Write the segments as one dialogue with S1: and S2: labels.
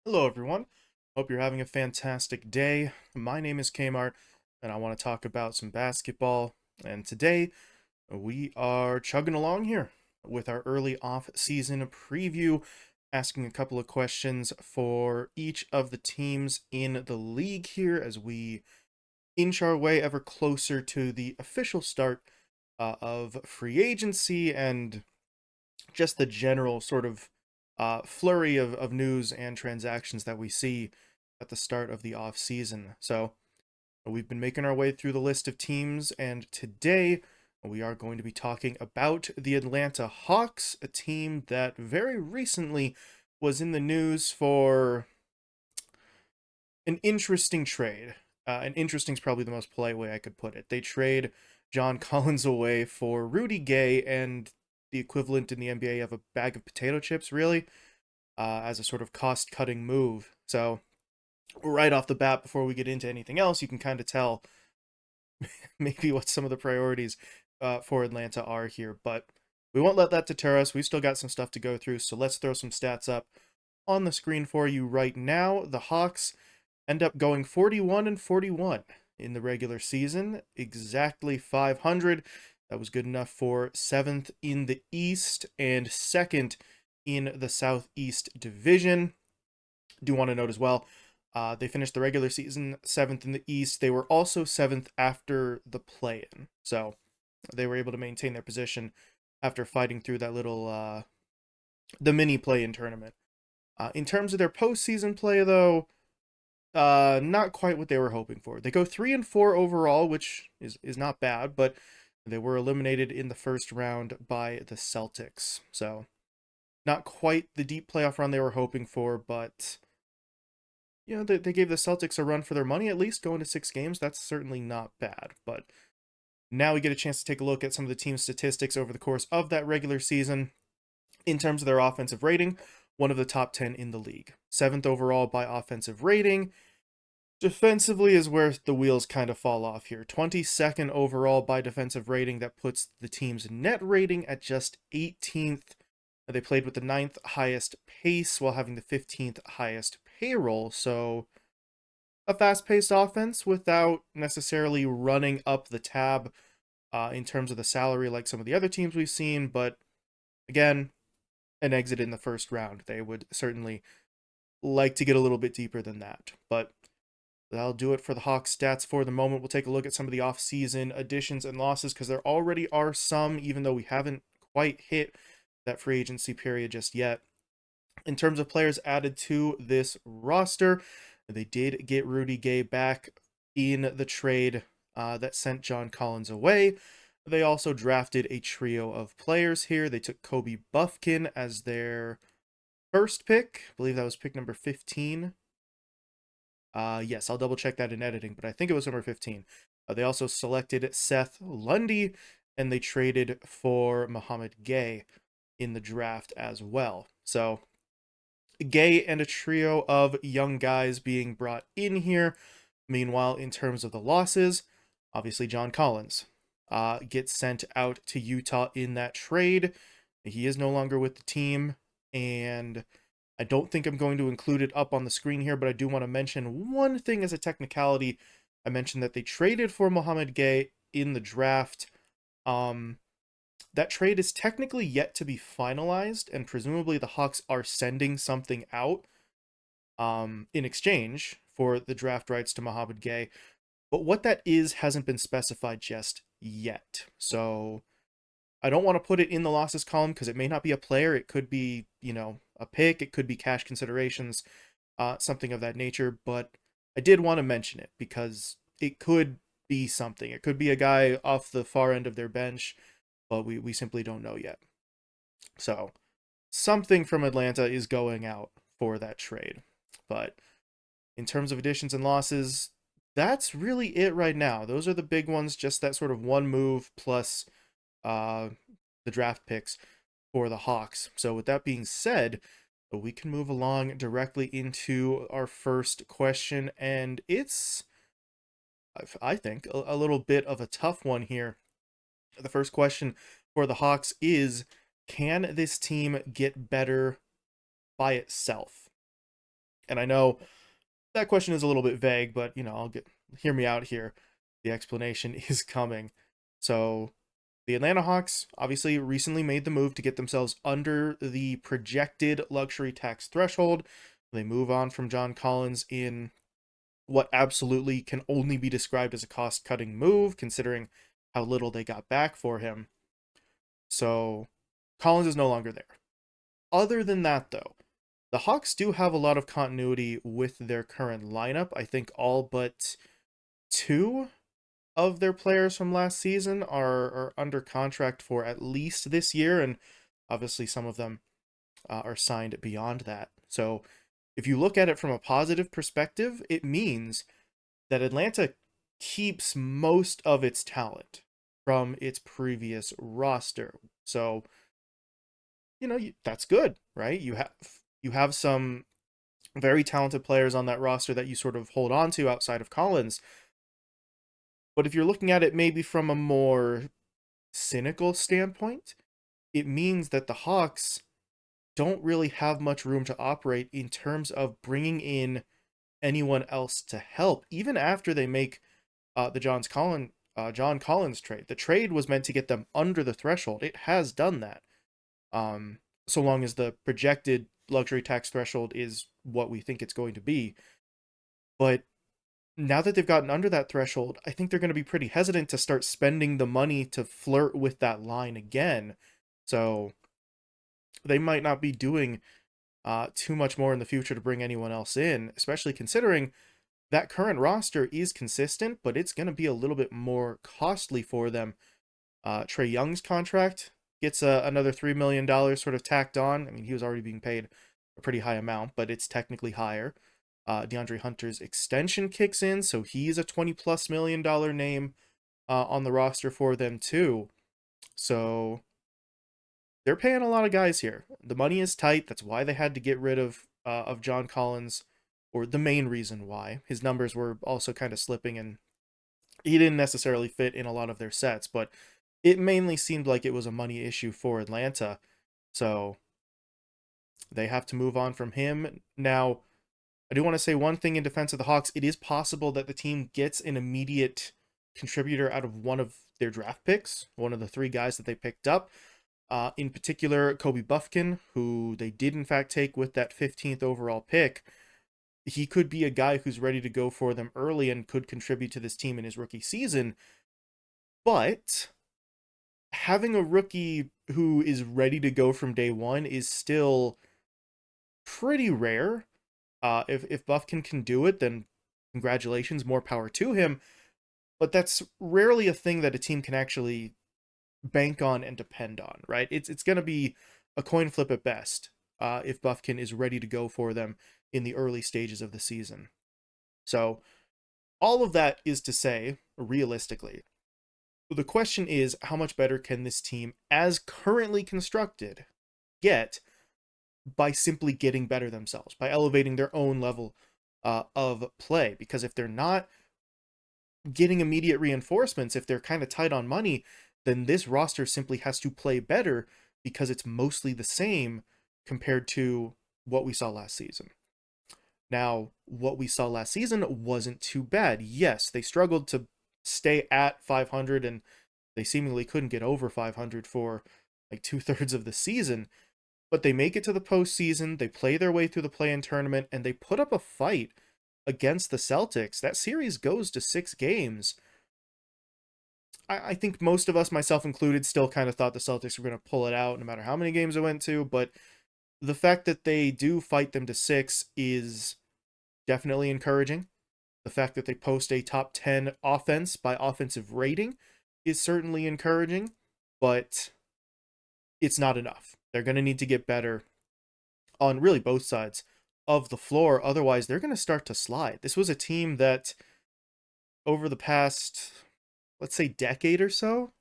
S1: Hello, everyone. Hope you're having a fantastic day. My name is Kmart, and I want to talk about some basketball. And today, we are chugging along here with our early off-season preview, asking a couple of questions for each of the teams in the league here as we inch our way ever closer to the official start of free agency and just the general sort of flurry of news and transactions that we see at the start of the off season. So we've been making our way through the list of teams, and today we are going to be talking about the Atlanta Hawks, a team that very recently was in the news for an interesting trade. And interesting is probably the most polite way I could put it. They trade John Collins away for Rudy Gay and the equivalent in the NBA of a bag of potato chips, really, as a sort of cost cutting move. So, right off the bat, before we get into anything else, you can kind of tell maybe what some of the priorities for Atlanta are here. But we won't let that deter us. We've still got some stuff to go through. So, let's throw some stats up on the screen for you right now. The Hawks end up going 41 and 41 in the regular season, exactly 500. That was good enough for 7th in the East and 2nd in the Southeast Division. Do want to note as well, they finished the regular season 7th in the East. They were also 7th after the play-in, so they were able to maintain their position after fighting through that little the mini play-in tournament. In terms of their postseason play, though, not quite what they were hoping for. They go 3-4 overall, which is not bad, but they were eliminated in the first round by the Celtics. So not quite the deep playoff run they were hoping for, but they gave the Celtics a run for their money, at least going to 6 games. That's certainly not bad. But now we get a chance to take a look at some of the team's statistics over the course of that regular season. In terms of their offensive rating, one of the top 10 in the league. 7th overall by offensive rating. Defensively is where the wheels kind of fall off here. 22nd overall by defensive rating. That puts the team's net rating at just 18th. They played with the 9th highest pace while having the 15th highest payroll. So a fast-paced offense without necessarily running up the tab in terms of the salary like some of the other teams we've seen. But again, an exit in the first round. They would certainly like to get a little bit deeper than that. But that'll do it for the Hawks stats for the moment. We'll take a look at some of the off-season additions and losses because there already are some, even though we haven't quite hit that free agency period just yet. In terms of players added to this roster, they did get Rudy Gay back in the trade that sent John Collins away. They also drafted a trio of players here. They took Kobe Buffkin as their first pick. I believe that was pick number 15. Yes, I'll double check that in editing, but I think it was number 15. They also selected Seth Lundy, and they traded for Muhammad Gay in the draft as well. So, Gay and a trio of young guys being brought in here. Meanwhile, in terms of the losses, obviously John Collins gets sent out to Utah in that trade. He is no longer with the team, and I don't think I'm going to include it up on the screen here, but I do want to mention one thing as a technicality. I mentioned that they traded for Mohamed Gay in the draft. That trade is technically yet to be finalized, and presumably the Hawks are sending something out in exchange for the draft rights to Mohamed Gay. But what that is hasn't been specified just yet. So I don't want to put it in the losses column because it may not be a player. It could be, a pick. It could be cash considerations, something of that nature. But I did want to mention it because it could be something. It could be a guy off the far end of their bench, but we simply don't know yet. So something from Atlanta is going out for that trade. But in terms of additions and losses, that's really it right now. Those are the big ones, just that sort of one move plus uh, the draft picks for the Hawks. So, with that being said, we can move along directly into our first question. And it's, I think, a little bit of a tough one here. The first question for the Hawks is, can this team get better by itself? And I know that question is a little bit vague, but hear me out here. The explanation is coming. So the Atlanta Hawks obviously recently made the move to get themselves under the projected luxury tax threshold. They move on from John Collins in what absolutely can only be described as a cost-cutting move, considering how little they got back for him. So Collins is no longer there. Other than that, though, the Hawks do have a lot of continuity with their current lineup. I think all but two of their players from last season are under contract for at least this year, and obviously some of them are signed beyond that. So if you look at it from a positive perspective, it means that Atlanta keeps most of its talent from its previous roster. So, that's good, right? You have some very talented players on that roster that you sort of hold on to outside of Collins. But if you're looking at it maybe from a more cynical standpoint, it means that the Hawks don't really have much room to operate in terms of bringing in anyone else to help, even after they make the John Collins trade. The trade was meant to get them under the threshold. It has done that, so long as the projected luxury tax threshold is what we think it's going to be. But now that they've gotten under that threshold, I think they're going to be pretty hesitant to start spending the money to flirt with that line again. So they might not be doing too much more in the future to bring anyone else in, especially considering that current roster is consistent, but it's going to be a little bit more costly for them. Trae Young's contract gets another $3 million sort of tacked on. I mean, he was already being paid a pretty high amount, but it's technically higher. DeAndre Hunter's extension kicks in, so he's a $20+ million name on the roster for them too. So they're paying a lot of guys here. The money is tight. That's why they had to get rid of John Collins, or the main reason why. His numbers were also kind of slipping, and he didn't necessarily fit in a lot of their sets, but it mainly seemed like it was a money issue for Atlanta. So they have to move on from him. Now, I do want to say one thing in defense of the Hawks. It is possible that the team gets an immediate contributor out of one of their draft picks, one of the three guys that they picked up. In particular, Kobe Buffkin, who they did in fact take with that 15th overall pick. He could be a guy who's ready to go for them early and could contribute to this team in his rookie season. But having a rookie who is ready to go from day one is still pretty rare. If Buffkin can do it, then congratulations, more power to him. But that's rarely a thing that a team can actually bank on and depend on, right? It's going to be a coin flip at best if Buffkin is ready to go for them in the early stages of the season. So all of that is to say, realistically, the question is, how much better can this team, as currently constructed, get by simply getting better themselves, by elevating their own level of play? Because if they're not getting immediate reinforcements, if they're kind of tight on money, then this roster simply has to play better because it's mostly the same compared to what we saw last season. Now, what we saw last season wasn't too bad. Yes, they struggled to stay at 500, and they seemingly couldn't get over 500 for like 2/3 of the season, but they make it to the postseason, they play their way through the play-in tournament, and they put up a fight against the Celtics. That series goes to 6 games. I think most of us, myself included, still kind of thought the Celtics were going to pull it out no matter how many games it went to, but the fact that they do fight them to 6 is definitely encouraging. The fact that they post a top 10 offense by offensive rating is certainly encouraging, but it's not enough. They're going to need to get better on really both sides of the floor. Otherwise, they're going to start to slide. This was a team that over the past, let's say, decade or so,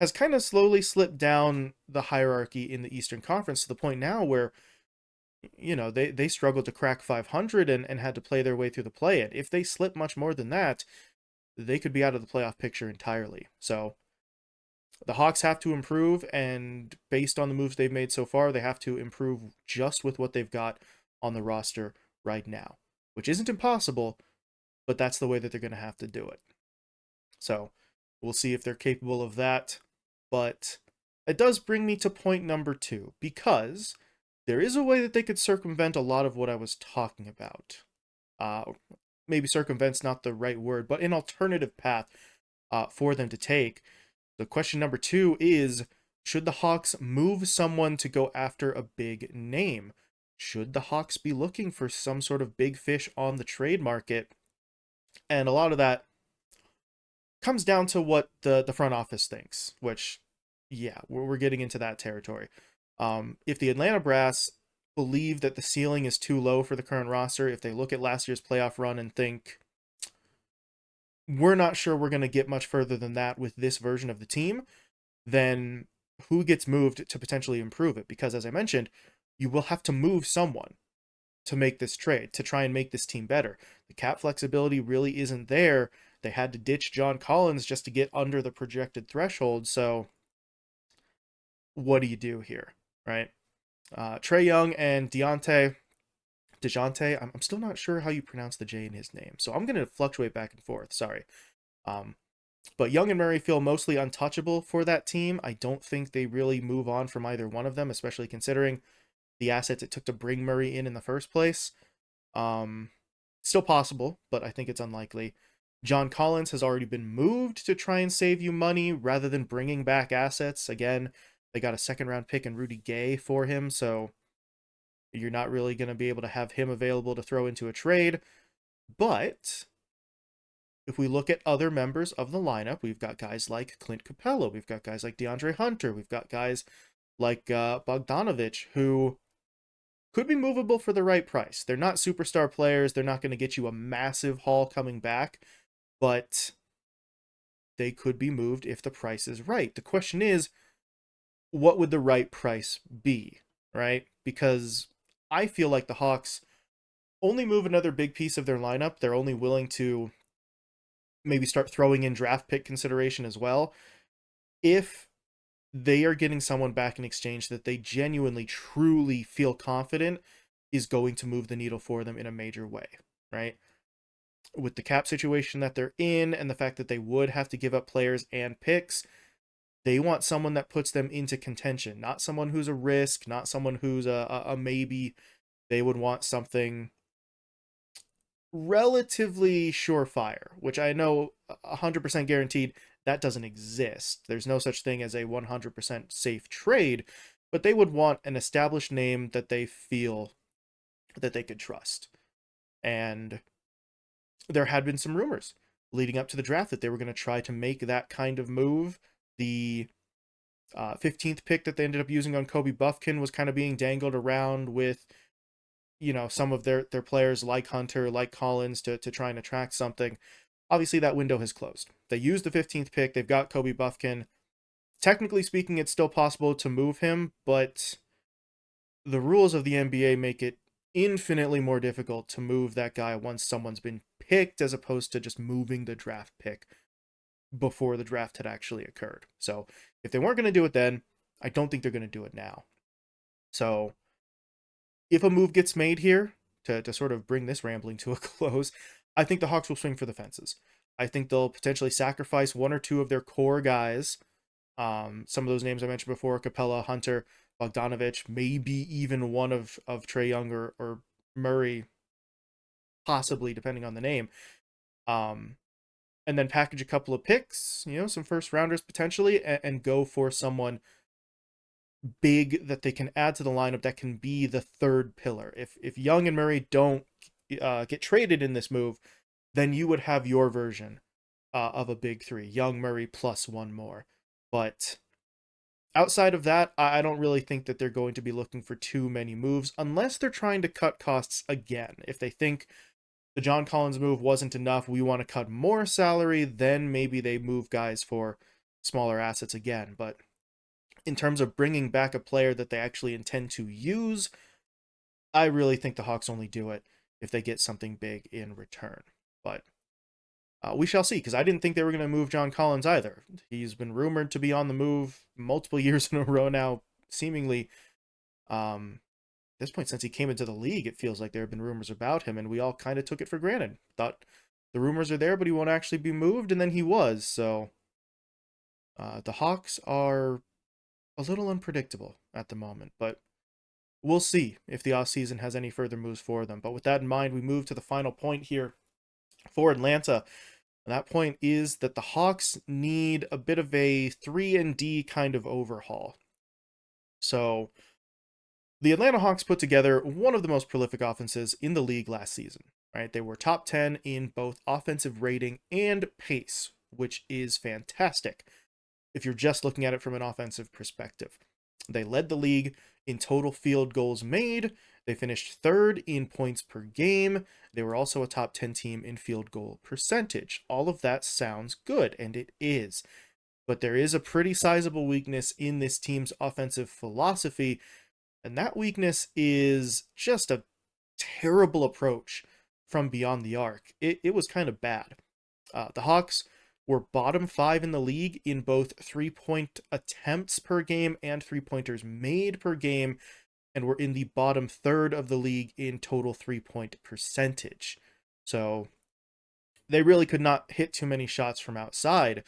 S1: has kind of slowly slipped down the hierarchy in the Eastern Conference to the point now where, they struggled to crack 500 and had to play their way through the play-in. If they slip much more than that, they could be out of the playoff picture entirely. So the Hawks have to improve, and based on the moves they've made so far, they have to improve just with what they've got on the roster right now, which isn't impossible, but that's the way that they're going to have to do it. So we'll see if they're capable of that. But it does bring me to point number 2, because there is a way that they could circumvent a lot of what I was talking about. Maybe circumvent's not the right word, but an alternative path for them to take. The question number 2 is, should the Hawks move someone to go after a big name? Should the Hawks be looking for some sort of big fish on the trade market? And a lot of that comes down to what the front office thinks, which, yeah, we're getting into that territory. If the Atlanta Brass believe that the ceiling is too low for the current roster, if they look at last year's playoff run and think, we're not sure we're going to get much further than that with this version of the team, then who gets moved to potentially improve it? Because as I mentioned, you will have to move someone to make this trade, to try and make this team better. The cap flexibility really isn't there. They had to ditch John Collins just to get under the projected threshold. So what do you do here, right? Trae Young and DeJounte, I'm still not sure how you pronounce the J in his name, so I'm going to fluctuate back and forth. Sorry. But Young and Murray feel mostly untouchable for that team. I don't think they really move on from either one of them, especially considering the assets it took to bring Murray in the first place. Still possible, but I think it's unlikely. John Collins has already been moved to try and save you money rather than bringing back assets. Again, they got a second-round pick in Rudy Gay for him, so you're not really going to be able to have him available to throw into a trade. But if we look at other members of the lineup, we've got guys like Clint Capella, we've got guys like DeAndre Hunter, we've got guys like Bogdanovich, who could be movable for the right price. They're not superstar players. They're not going to get you a massive haul coming back, but they could be moved if the price is right. The question is, what would the right price be, right? Because I feel like the Hawks only move another big piece of their lineup. They're only willing to maybe start throwing in draft pick consideration as well if they are getting someone back in exchange that they genuinely, truly feel confident is going to move the needle for them in a major way, right? With the cap situation that they're in and the fact that they would have to give up players and picks, they want someone that puts them into contention, not someone who's a risk, not someone who's a maybe. They would want something relatively surefire, which I know 100% guaranteed that doesn't exist. There's no such thing as a 100% safe trade, but they would want an established name that they feel that they could trust. And there had been some rumors leading up to the draft that they were going to try to make that kind of move. The 15th pick that they ended up using on Kobe Buffkin was kind of being dangled around with, some of their players like Hunter, like Collins to try and attract something. Obviously, that window has closed. They used the 15th pick. They've got Kobe Buffkin. Technically speaking, it's still possible to move him, but the rules of the NBA make it infinitely more difficult to move that guy once someone's been picked, as opposed to just moving the draft pick before the draft had actually occurred. So if they weren't going to do it then, I don't think they're going to do it now. So if a move gets made here to sort of bring this rambling to a close, I think the Hawks will swing for the fences. I think they'll potentially sacrifice one or two of their core guys. Some of those names I mentioned before, Capella, Hunter, Bogdanovich, maybe even one of Trae Young or Murray, possibly, depending on the name. And then package a couple of picks, some first rounders potentially, and go for someone big that they can add to the lineup that can be the third pillar. If Young and Murray don't get traded in this move, then you would have your version of a big three, Young, Murray plus one more. But outside of that, I don't really think that they're going to be looking for too many moves unless they're trying to cut costs again. If they think the John Collins move wasn't enough, we want to cut more salary, then maybe they move guys for smaller assets again. But in terms of bringing back a player that they actually intend to use, I really think the Hawks only do it if they get something big in return. But we shall see, because I didn't think they were going to move John Collins either. He's been rumored to be on the move multiple years in a row now, seemingly. this point, since he came into the league, it feels like there have been rumors about him, and we all kind of took it for granted. Thought the rumors are there, but he won't actually be moved, and then he was. So the Hawks are a little unpredictable at the moment, but we'll see if the offseason has any further moves for them. But with that in mind, we move to the final point here for Atlanta. And that point is that the Hawks need a bit of a 3-and-D kind of overhaul. So the Atlanta Hawks put together one of the most prolific offenses in the league last season, right? They were top 10 in both offensive rating and pace, which is fantastic if you're just looking at it from an offensive perspective. They led the league in total field goals made. They finished third in points per game. They were also a top 10 team in field goal percentage. All of that sounds good, and it is. But there is a pretty sizable weakness in this team's offensive philosophy, and that weakness is just a terrible approach from beyond the arc. It was kind of bad. The Hawks were bottom 5 in the league in both 3-point attempts per game and 3-pointers made per game, and were in the bottom third of the league in total 3-point percentage. So they really could not hit too many shots from outside,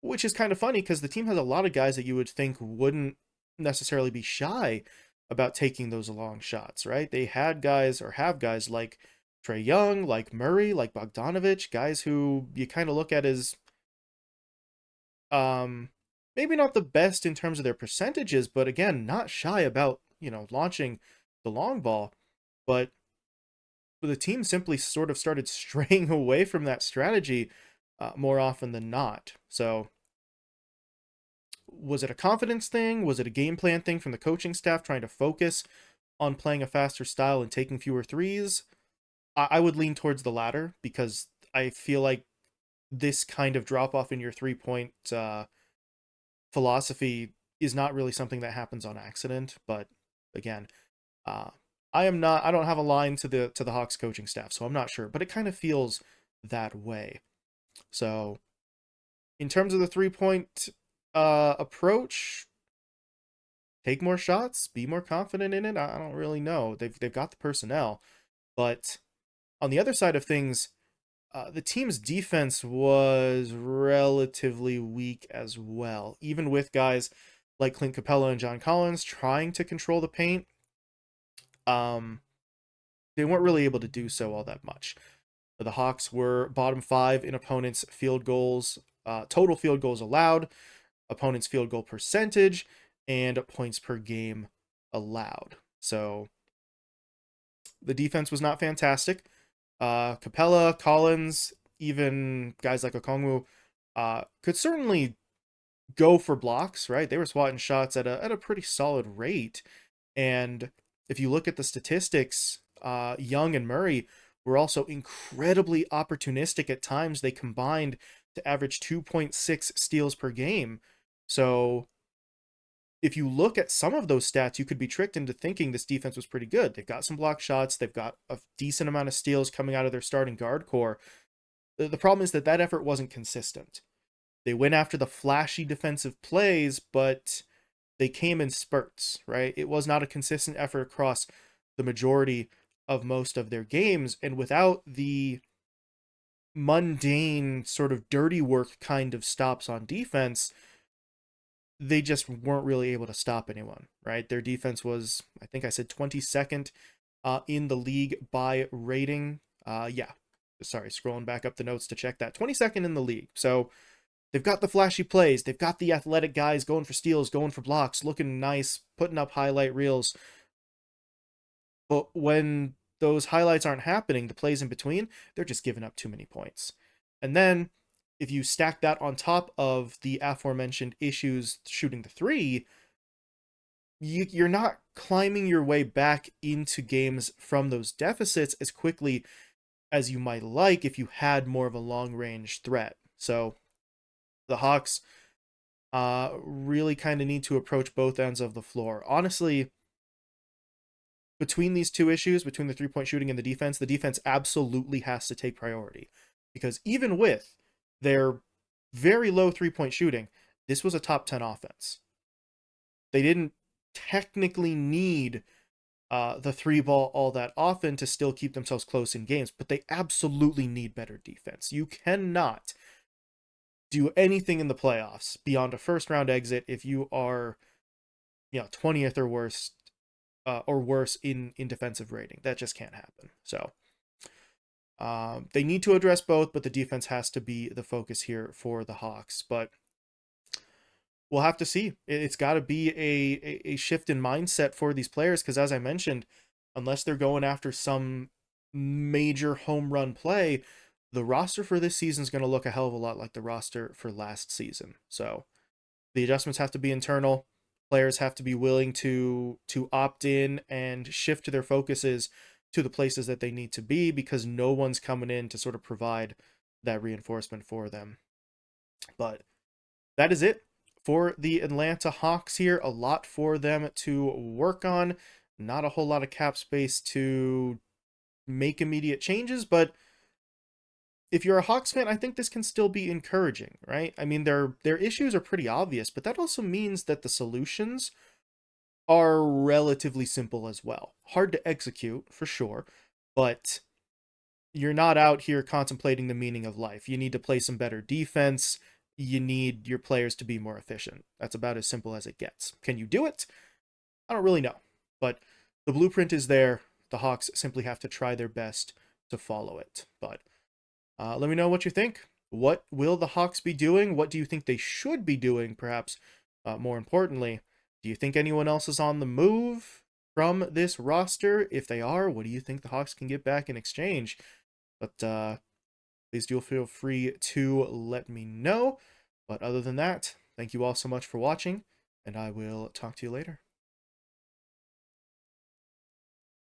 S1: which is kind of funny because the team has a lot of guys that you would think wouldn't necessarily be shy about taking those long shots, right? They had guys, or have guys, like Trae Young, like Murray, like Bogdanovich, guys who you kind of look at as maybe not the best in terms of their percentages, but again, not shy about, launching the long ball. But the team simply sort of started straying away from that strategy more often than not. So was it a confidence thing? Was it a game plan thing from the coaching staff trying to focus on playing a faster style and taking fewer threes? I would lean towards the latter, because I feel like this kind of drop off in your 3-point philosophy is not really something that happens on accident. But again, I don't have a line to the Hawks coaching staff, so I'm not sure, but it kind of feels that way. So in terms of the 3-point approach, take more shots, be more confident in it. I don't really know. They've got the personnel, but on the other side of things, the team's defense was relatively weak as well, even with guys like Clint Capella and John Collins trying to control the paint. They weren't really able to do so all that much. The Hawks were bottom 5 in opponents' field goals, total field goals allowed, opponents' field goal percentage, and points per game allowed. So the defense was not fantastic. Capella, Collins, even guys like Okongwu could certainly go for blocks, right? They were swatting shots at a pretty solid rate. And if you look at the statistics, Young and Murray were also incredibly opportunistic at times. They combined to average 2.6 steals per game. So if you look at some of those stats, you could be tricked into thinking this defense was pretty good. They've got some block shots. They've got a decent amount of steals coming out of their starting guard core. The problem is that effort wasn't consistent. They went after the flashy defensive plays, but they came in spurts, right? It was not a consistent effort across the majority of most of their games. And without the mundane sort of dirty work kind of stops on defense, they just weren't really able to stop anyone, right? Their defense was, I think I said 22nd in the league by rating. Sorry, scrolling back up the notes to check that. 22nd in the league. So they've got the flashy plays. They've got the athletic guys going for steals, going for blocks, looking nice, putting up highlight reels. But when those highlights aren't happening, the plays in between, they're just giving up too many points. And then if you stack that on top of the aforementioned issues shooting the three, you're not climbing your way back into games from those deficits as quickly as you might like if you had more of a long-range threat. So the Hawks really kind of need to approach both ends of the floor. Honestly, between these two issues, between the 3-point shooting and the defense absolutely has to take priority. Because even with their very low 3-point shooting, this was a top 10 offense. They didn't technically need the three ball all that often to still keep themselves close in games, but they absolutely need better defense. You cannot do anything in the playoffs beyond a first round exit if you are, 20th or worse in defensive rating. That just can't happen. So they need to address both, but the defense has to be the focus here for the Hawks. But we'll have to see. It's got to be a shift in mindset for these players because, as I mentioned, unless they're going after some major home run play, the roster for this season is going to look a hell of a lot like the roster for last season. So the adjustments have to be internal. Players have to be willing to opt in and shift their focuses to the places that they need to be because no one's coming in to sort of provide that reinforcement for them. But that is it for the Atlanta Hawks here. A lot for them to work on. Not a whole lot of cap space to make immediate changes, but if you're a Hawks fan, I think this can still be encouraging, right? I mean, their issues are pretty obvious, but that also means that the solutions are relatively simple as well. Hard to execute, for sure, but you're not out here contemplating the meaning of life. You need to play some better defense. You need your players to be more efficient. That's about as simple as it gets. Can you do it? I don't really know, but the blueprint is there. The Hawks simply have to try their best to follow it. But let me know what you think. What will the Hawks be doing? What do you think they should be doing, perhaps more importantly? Do you think anyone else is on the move from this roster? If they are, what do you think the Hawks can get back in exchange? But please do feel free to let me know. But other than that, thank you all so much for watching, and I will talk to you later.